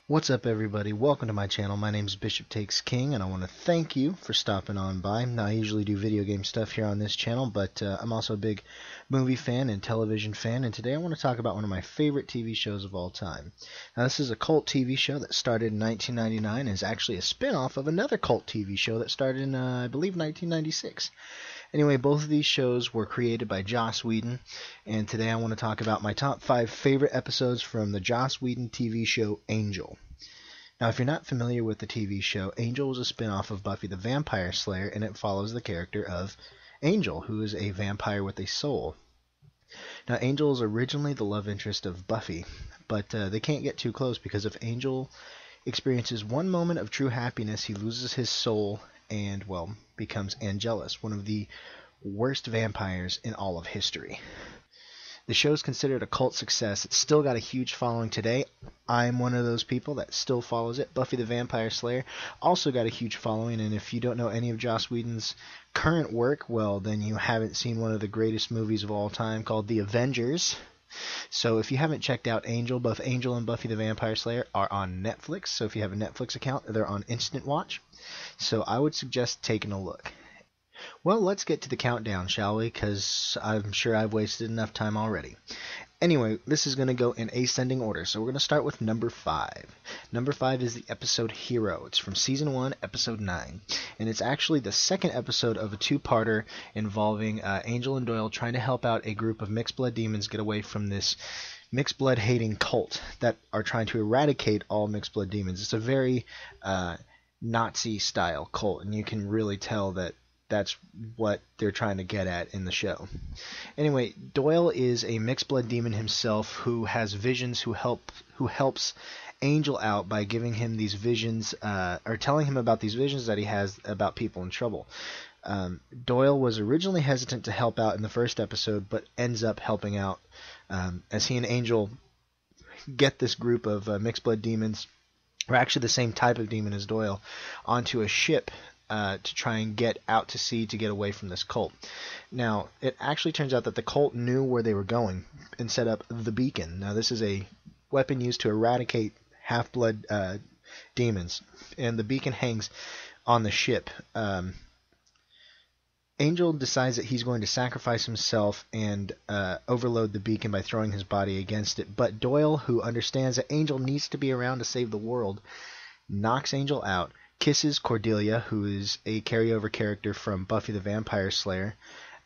What's up, everybody? Welcome to my channel. My name is bishoptakesking, and I want to thank you for stopping on by. Now, I usually do video game stuff here on this channel, but I'm also a big movie fan and television fan, and today I want to talk about one of my favorite TV shows of all time. Now, this is a cult TV show that started in 1999 and is actually a spin-off of another cult TV show that started in, I believe, 1996. Anyway, both of these shows were created by Joss Whedon, and today I want to talk about my top 5 favorite episodes from the Joss Whedon TV show Angel. Now, if you're not familiar with the TV show, Angel was a spin-off of Buffy the Vampire Slayer, and it follows the character of Angel, who is a vampire with a soul. Now, Angel is originally the love interest of Buffy, but they can't get too close because if Angel experiences one moment of true happiness, he loses his soul and, well, becomes Angelus, one of the worst vampires in all of history. The show is considered a cult success. It's still got a huge following today. I'm one of those people that still follows it. Buffy the Vampire Slayer also got a huge following, and if you don't know any of Joss Whedon's current work, well, then you haven't seen one of the greatest movies of all time called The Avengers. So if you haven't checked out Angel, both Angel and Buffy the Vampire Slayer are on Netflix. So if you have a Netflix account, they're on Instant Watch. So I would suggest taking a look. Well, let's get to the countdown, shall we? Because I'm sure I've wasted enough time already. Anyway, this is going to go in ascending order, so we're going to start with number 5. Number 5 is the episode Hero. It's from Season 1, Episode 9. And it's actually the second episode of a two-parter involving Angel and Doyle trying to help out a group of mixed blood demons get away from this mixed blood hating cult that are trying to eradicate all mixed blood demons. It's a very Nazi-style cult, and you can really tell that that's what they're trying to get at in the show. Anyway, Doyle is a mixed blood demon himself who has visions, who helps Angel out by giving him these visions, or telling him about these visions that he has about people in trouble. Doyle was originally hesitant to help out in the first episode, but ends up helping out as he and Angel get this group of mixed blood demons, or actually the same type of demon as Doyle, onto a ship to try and get out to sea to get away from this cult. Now, it actually turns out that the cult knew where they were going and set up the beacon. Now, this is a weapon used to eradicate half-blood demons, and the beacon hangs on the ship. Angel decides that he's going to sacrifice himself and overload the beacon by throwing his body against it, but Doyle, who understands that Angel needs to be around to save the world, knocks Angel out, kisses Cordelia, who is a carryover character from Buffy the Vampire Slayer,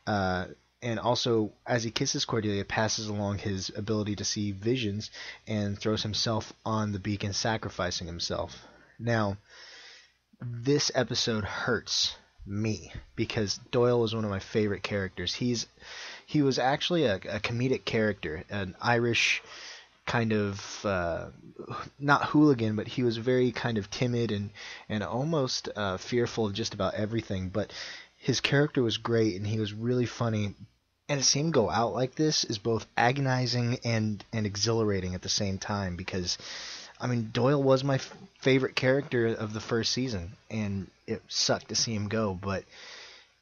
and also, as he kisses Cordelia, passes along his ability to see visions and throws himself on the beacon, sacrificing himself. Now, this episode hurts me because Doyle was one of my favorite characters. He was actually a comedic character, an Irish kind of not hooligan, but he was very kind of timid and almost fearful of just about everything, but his character was great and he was really funny, and to see him go out like this is both agonizing and exhilarating at the same time, because I mean, Doyle was my favorite character of the first season, and it sucked to see him go, but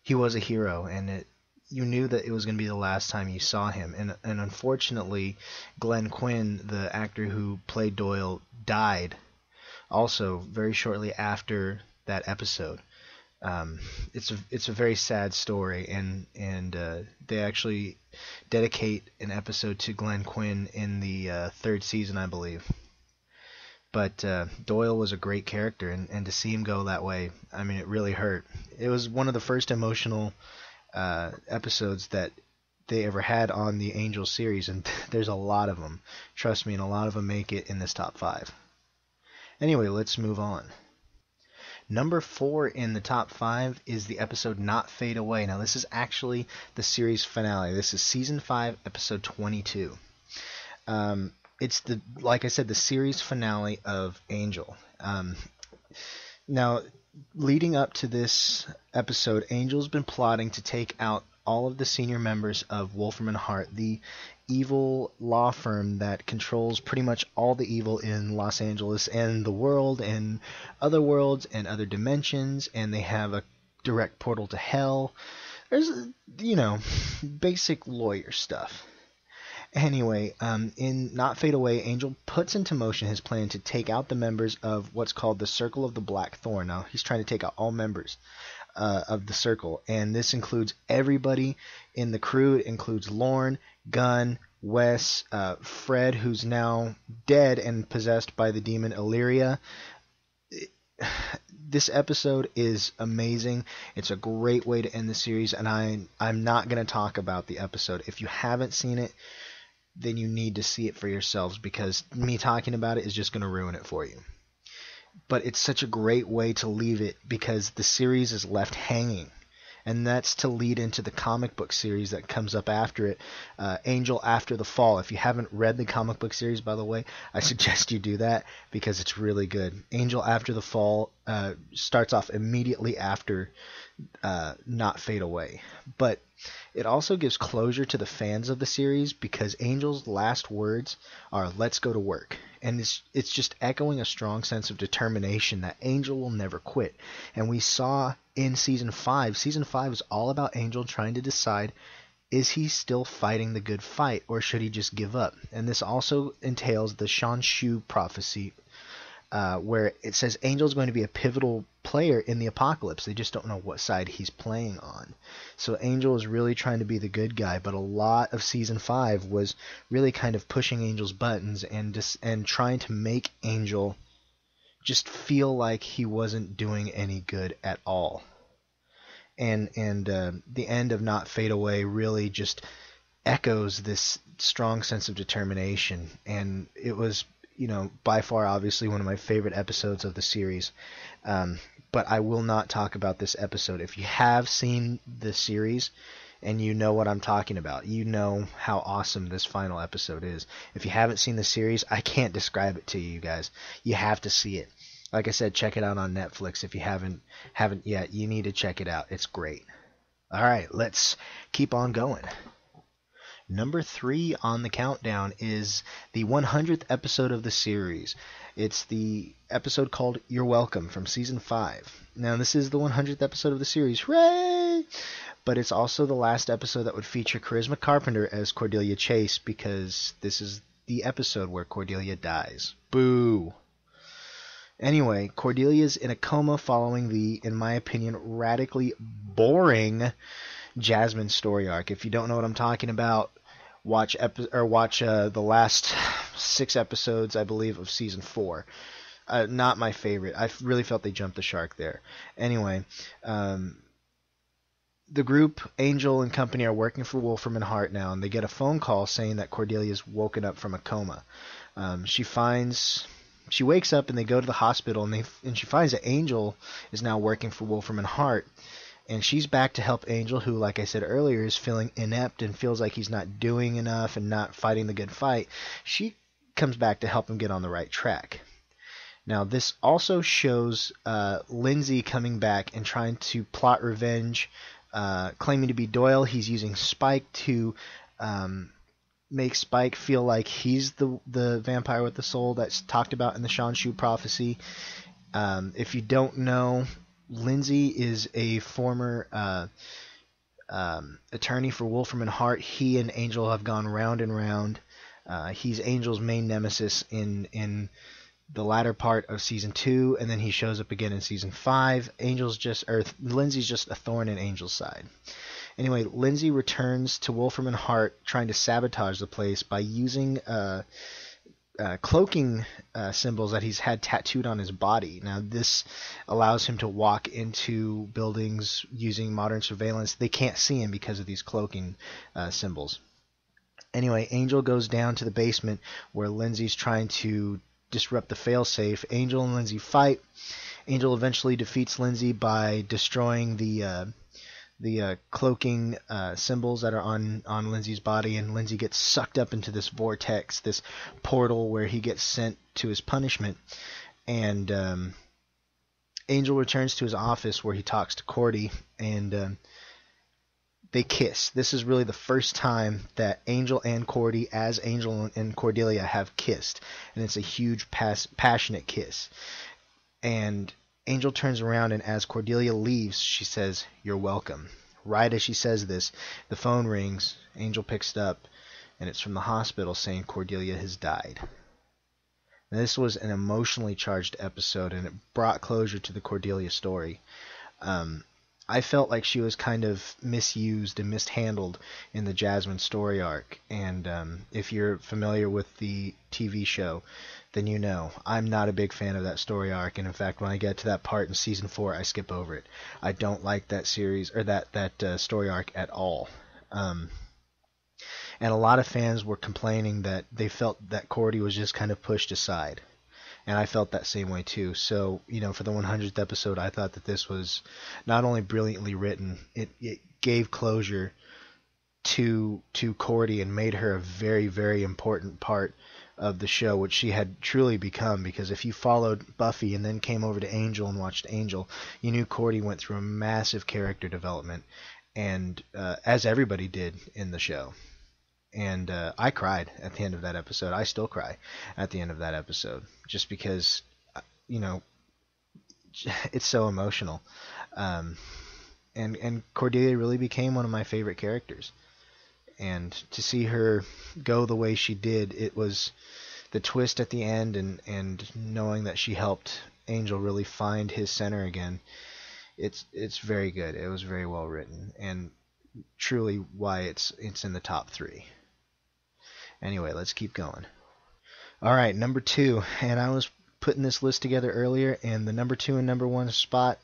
he was a hero, and you knew that it was going to be the last time you saw him. And unfortunately, Glenn Quinn, the actor who played Doyle, died also very shortly after that episode. It's a very sad story, and they actually dedicate an episode to Glenn Quinn in the third season, I believe. But Doyle was a great character, and to see him go that way, I mean, it really hurt. It was one of the first emotional episodes that they ever had on the Angel series, and there's a lot of them. Trust me, and a lot of them make it in this top 5. Anyway, let's move on. Number 4 in the top 5 is the episode Not Fade Away. Now, this is actually the series finale. This is Season 5, Episode 22. It's like I said, the series finale of Angel. Now, leading up to this episode, Angel's been plotting to take out all of the senior members of Wolfram and Hart, the evil law firm that controls pretty much all the evil in Los Angeles and the world and other worlds and other dimensions, and they have a direct portal to hell. There's, basic lawyer stuff. Anyway, in Not Fade Away, Angel puts into motion his plan to take out the members of what's called the Circle of the Black Thorn. Now, he's trying to take out all members of the Circle, and this includes everybody in the crew. It includes Lorne, Gunn, Wes, Fred, who's now dead and possessed by the demon Illyria. This episode is amazing. It's a great way to end the series, and I'm not going to talk about the episode. If you haven't seen it, then you need to see it for yourselves, because me talking about it is just going to ruin it for you. But it's such a great way to leave it, because the series is left hanging. And that's to lead into the comic book series that comes up after it, Angel After the Fall. If you haven't read the comic book series, by the way, I suggest you do that, because it's really good. Angel After the Fall starts off immediately after Not Fade Away. But it also gives closure to the fans of the series, because Angel's last words are, "Let's go to work." And it's just echoing a strong sense of determination that Angel will never quit. And we saw in Season 5, Season 5 is all about Angel trying to decide, is he still fighting the good fight, or should he just give up? And this also entails the Shanshu prophecy, where it says Angel's going to be a pivotal player in the apocalypse. They just don't know what side he's playing on. So Angel is really trying to be the good guy, but a lot of Season 5 was really kind of pushing Angel's buttons and trying to make Angel just feel like he wasn't doing any good at all. And the end of Not Fade Away really just echoes this strong sense of determination, and it was, by far, obviously, one of my favorite episodes of the series. But I will not talk about this episode. If you have seen the series and you know what I'm talking about, you know how awesome this final episode is. If you haven't seen the series, I can't describe it to you guys. You have to see it. Like I said, check it out on Netflix. If you haven't yet, you need to check it out. It's great. All right, let's keep on going. Number 3 on the countdown is the 100th episode of the series. It's the episode called Youre Welcome from Season 5. Now, this is the 100th episode of the series. Hooray! But it's also the last episode that would feature Charisma Carpenter as Cordelia Chase, because this is the episode where Cordelia dies. Boo! Anyway, Cordelia's in a coma following the, in my opinion, radically boring Jasmine story arc. If you don't know what I'm talking about, watch the last 6 episodes, I believe, of Season 4. Not my favorite. I really felt they jumped the shark there. Anyway, the group, Angel and company, are working for Wolfram and Hart now, and they get a phone call saying that Cordelia's woken up from a coma. She wakes up and they go to the hospital, and she finds that Angel is now working for Wolfram and Hart. And she's back to help Angel, who, like I said earlier, is feeling inept and feels like he's not doing enough and not fighting the good fight. She comes back to help him get on the right track. Now, this also shows Lindsay coming back and trying to plot revenge, claiming to be Doyle. He's using Spike to make Spike feel like he's the vampire with the soul that's talked about in the Shanshu prophecy. If you don't know, Lindsay is a former attorney for Wolfram and Hart. He and Angel have gone round and round. He's Angel's main nemesis in the latter part of Season 2, and then he shows up again in Season 5. Lindsay's just a thorn in Angel's side. Anyway, Lindsay returns to Wolfram and Hart, trying to sabotage the place by using cloaking symbols that he's had tattooed on his body. Now, this allows him to walk into buildings using modern surveillance. They can't see him because of these cloaking symbols. Anyway, Angel goes down to the basement where Lindsay's trying to disrupt the failsafe. Angel and Lindsay fight. Angel eventually defeats Lindsay by destroying the cloaking symbols that are on Lindsay's body, and Lindsay gets sucked up into this vortex, this portal where he gets sent to his punishment. And Angel returns to his office where he talks to Cordy, and they kiss. This is really the first time that Angel and Cordy, as Angel and Cordelia, have kissed, and it's a huge passionate kiss. And Angel turns around, and as Cordelia leaves, she says, "You're welcome." Right as she says this, the phone rings. Angel picks it up, and it's from the hospital saying Cordelia has died. Now, this was an emotionally charged episode, and it brought closure to the Cordelia story. I felt like she was kind of misused and mishandled in the Jasmine story arc, and if you're familiar with the TV show, then you know I'm not a big fan of that story arc, and in fact, when I get to that part in season 4, I skip over it. I don't like that series or that story arc at all. And a lot of fans were complaining that they felt that Cordy was just kind of pushed aside. And I felt that same way too. So, for the 100th episode, I thought that this was not only brilliantly written, it gave closure to Cordy and made her a very, very important part of the show, which she had truly become. Because if you followed Buffy and then came over to Angel and watched Angel, you knew Cordy went through a massive character development, and as everybody did in the show. And I cried at the end of that episode. I still cry at the end of that episode, just because, it's so emotional. And Cordelia really became one of my favorite characters. And to see her go the way she did, it was the twist at the end, and knowing that she helped Angel really find his center again. It's very good. It was very well written, and truly why it's in the top 3. Anyway, let's keep going. All right, number 2, and I was putting this list together earlier, and the number 2 and number 1 spot,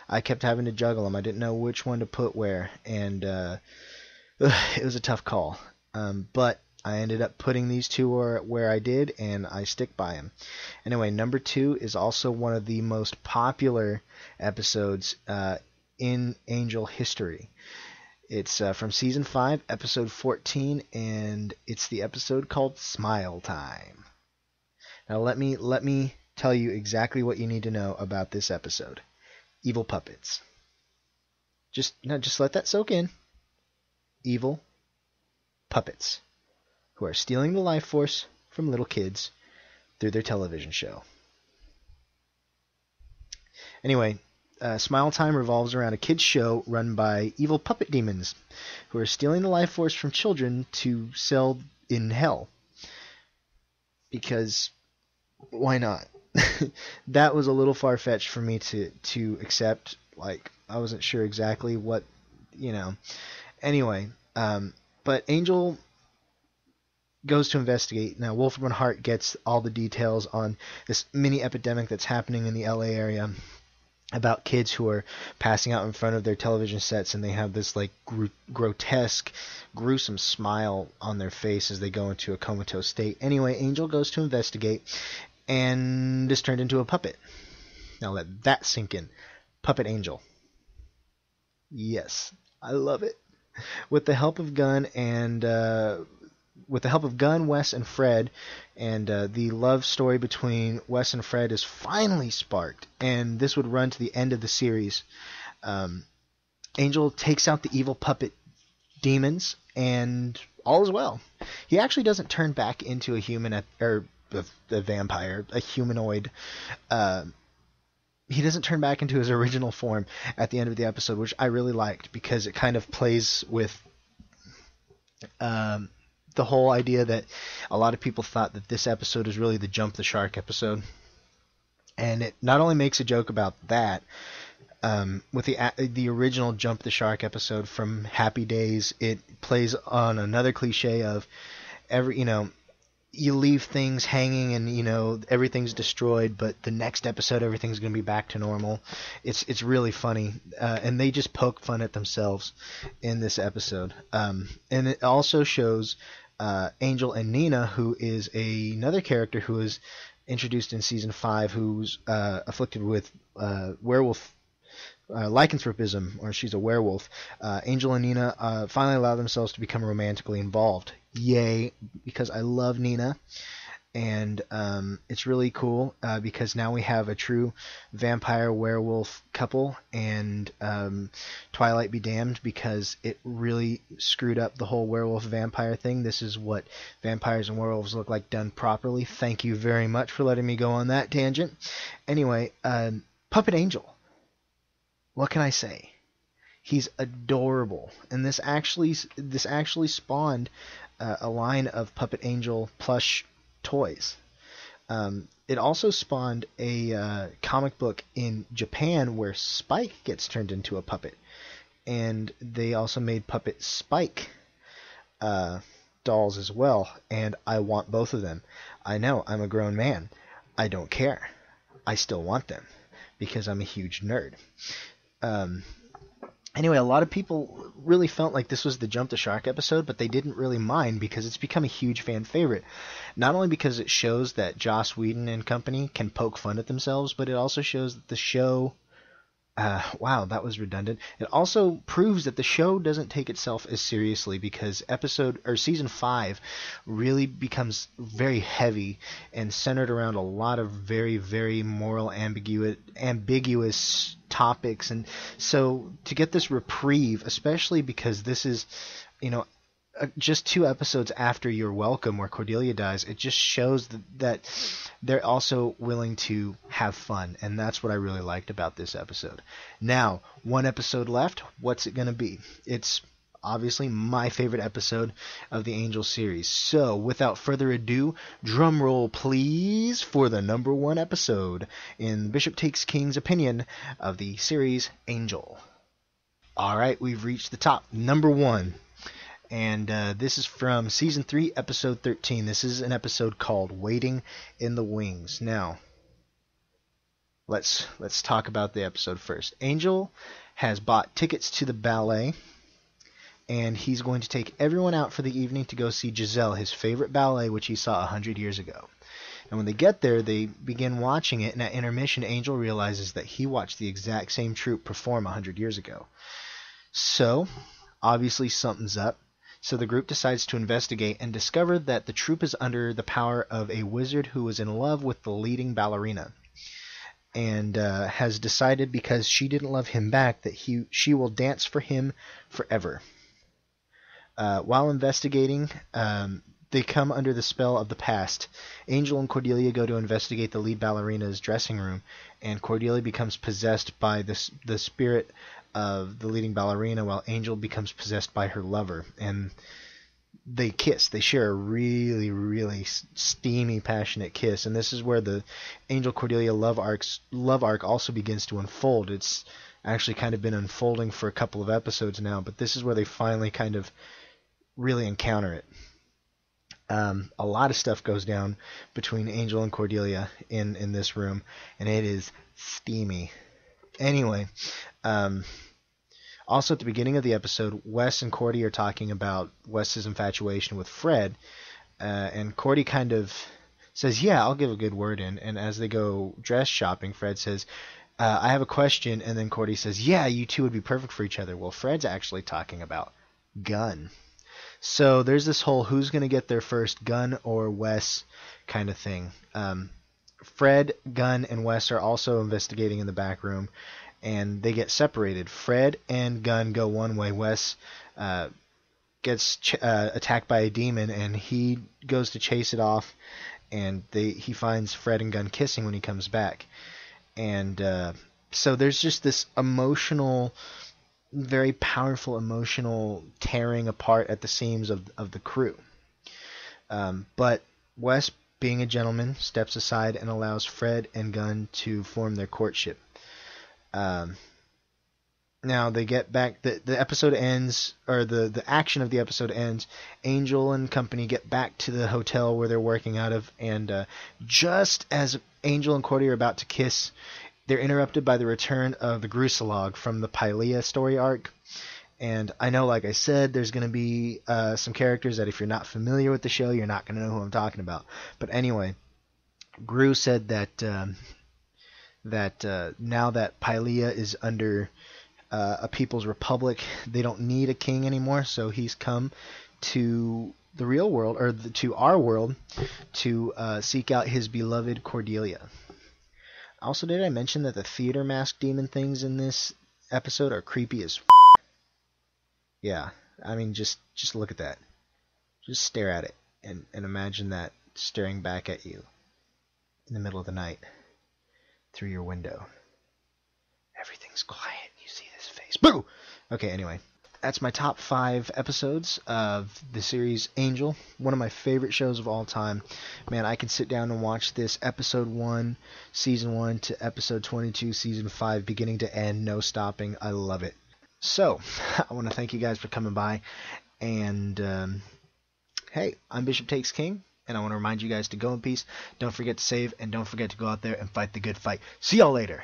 I kept having to juggle them. I didn't know which one to put where, and it was a tough call. But I ended up putting these two where I did, and I stick by them. Anyway, number 2 is also one of the most popular episodes in Angel history. It's from Season 5, Episode 14, and it's the episode called Smile Time. Now let me tell you exactly what you need to know about this episode. Evil puppets. Just let that soak in. Evil puppets who are stealing the life force from little kids through their television show. Anyway, Smile Time revolves around a kids' show run by evil puppet demons who are stealing the life force from children to sell in hell. Because why not? That was a little far-fetched for me to accept. Like, I wasn't sure exactly what, Anyway, but Angel goes to investigate. Now, Wolfram and Hart gets all the details on this mini epidemic that's happening in the LA area about kids who are passing out in front of their television sets, and they have this like grotesque, gruesome smile on their face as they go into a comatose state. Anyway, Angel goes to investigate and is turned into a puppet. Now let that sink in. Puppet Angel. Yes, I love it. With the help of Gunn, Wes, and Fred, and the love story between Wes and Fred is finally sparked, and this would run to the end of the series. Angel takes out the evil puppet demons, and all is well. He actually doesn't turn back into a human, or a vampire, a humanoid. He doesn't turn back into his original form at the end of the episode, which I really liked, because it kind of plays with the whole idea that a lot of people thought that this episode is really the Jump the Shark episode. And it not only makes a joke about that, with the original Jump the Shark episode from Happy Days, it plays on another cliche of you leave things hanging and everything's destroyed, but the next episode everything's going to be back to normal. It's really funny, and they just poke fun at themselves in this episode. And it also shows Angel and Nina, who is another character who is introduced in season 5, who's afflicted with werewolf lycanthropism, or she's a werewolf. Angel and Nina finally allow themselves to become romantically involved. Yay, because I love Nina, and it's really cool because now we have a true vampire werewolf couple, and Twilight be damned, because it really screwed up the whole werewolf vampire thing. This is what vampires and werewolves look like done properly. Thank you very much for letting me go on that tangent. Anyway, Puppet Angel. What can I say? He's adorable, and this actually spawned a line of Puppet Angel plush toys. It also spawned a comic book in Japan where Spike gets turned into a puppet. And they also made Puppet Spike dolls as well. And I want both of them. I know, I'm a grown man. I don't care. I still want them because I'm a huge nerd. Anyway, a lot of people really felt like this was the Jump the Shark episode, but they didn't really mind because it's become a huge fan favorite. Not only because it shows that Joss Whedon and company can poke fun at themselves, but it also shows that the show... wow, that was redundant. It also proves that the show doesn't take itself as seriously because season 5 really becomes very heavy and centered around a lot of very, very moral ambiguous topics. And so to get this reprieve, especially because this is, just 2 episodes after Youre Welcome where Cordelia dies, it just shows that they're also willing to have fun, and that's what I really liked about this episode. Now, 1 episode left. What's it going to be? It's obviously my favorite episode of the Angel series. So, without further ado, drum roll please for the number 1 episode in Bishop Takes King's opinion of the series Angel. Alright, we've reached the top. Number 1. And this is from Season 3, Episode 13. This is an episode called Waiting in the Wings. Now, let's talk about the episode first. Angel has bought tickets to the ballet, and he's going to take everyone out for the evening to go see Giselle, his favorite ballet, which he saw 100 years ago. And when they get there, they begin watching it, and at intermission, Angel realizes that he watched the exact same troupe perform 100 years ago. So, obviously something's up. So the group decides to investigate and discover that the troupe is under the power of a wizard who is in love with the leading ballerina, and has decided because she didn't love him back that she will dance for him forever. While investigating, they come under the spell of the past. Angel and Cordelia go to investigate the lead ballerina's dressing room, and Cordelia becomes possessed by the spirit of the leading ballerina, while Angel becomes possessed by her lover, and they kiss. They share a really, really steamy, passionate kiss, and this is where the Angel Cordelia love arc also begins to unfold. It's actually kind of been unfolding for a couple of episodes now, but this is where they finally kind of really encounter it. A lot of stuff goes down between Angel and Cordelia in this room, and it is steamy. Anyway, also at the beginning of the episode, Wes and Cordy are talking about Wes's infatuation with Fred, and Cordy kind of says, yeah, I'll give a good word in, and as they go dress shopping, Fred says, I have a question, and then Cordy says, yeah, you two would be perfect for each other. Well, Fred's actually talking about Gunn. So there's this whole who's going to get there first, Gunn or Wes kind of thing. Fred, Gunn, and Wes are also investigating in the back room, and they get separated. Fred and Gunn go one way. Wes gets attacked by a demon, and he goes to chase it off, and he finds Fred and Gunn kissing when he comes back. And so there's just this very powerful emotional tearing apart at the seams of the crew. But Wes, being a gentleman, steps aside and allows Fred and Gunn to form their courtship. Now they get back. The episode ends, or the action of the episode ends. Angel and company get back to the hotel where they're working out of, and just as Angel and Cordy are about to kiss, they're interrupted by the return of the Grusalog from the Pylea story arc. And I know, like I said, there's going to be some characters that if you're not familiar with the show, you're not going to know who I'm talking about. But anyway, Gru said that now that Pylea is under a People's Republic, they don't need a king anymore, so he's come to the real world, or to our world, to seek out his beloved Cordelia. Also, did I mention that the theater mask demon things in this episode are creepy as Yeah, I mean, just look at that. Just stare at it, and imagine that staring back at you in the middle of the night through your window. Everything's quiet. You see this face. Boo! Okay, anyway. that's my top 5 episodes of the series Angel, one of my favorite shows of all time. Man, I can sit down and watch this episode 1, season 1 to episode 22, season 5, beginning to end, no stopping. I love it. So, I want to thank you guys for coming by, and hey, I'm Bishop Takes King, and I want to remind you guys to go in peace, don't forget to save, and don't forget to go out there and fight the good fight. See y'all later!